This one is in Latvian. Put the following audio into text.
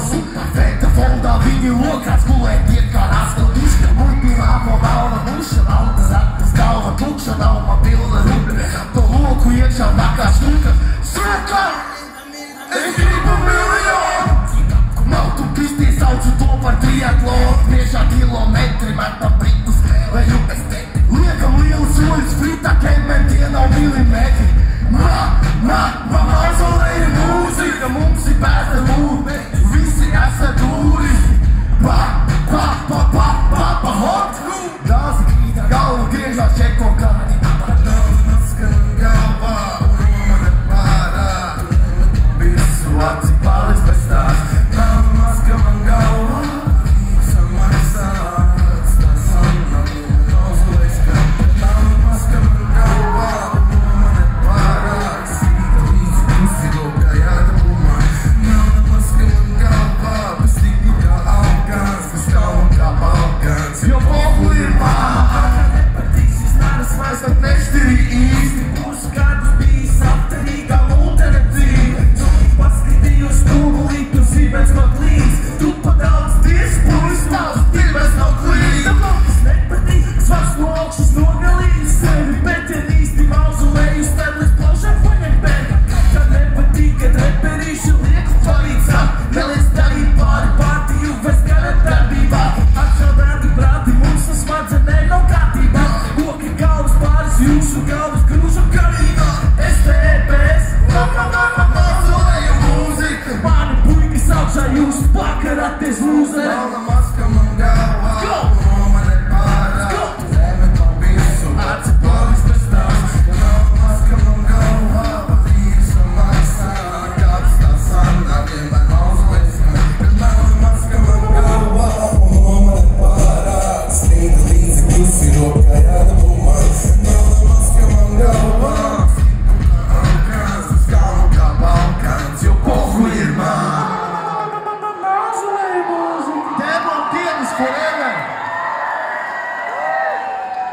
super feita fonda, vinho louca, gulēt iet kā raskalīška. Muļķinā po melna muša, naudas atpus galva tukša, nav man pilna rupi. To loku iekšā nakā štuka, suka! Es gribu miljonu! Nav tu pisties, saucu to par triatlonu. Priekšā kilometri metam britus, lai upes tepi. Liekam lielu soļus, frita kemen, tie nav milimetri. Pasaulē ir mūzika, mums ir bērta lūbe. Visi esat turisti. Hot! Dāzi krītā, galvu griežās, čeko kādi. Daudz skan galvā, un man ir pārā. Visu aci paliks bez tās.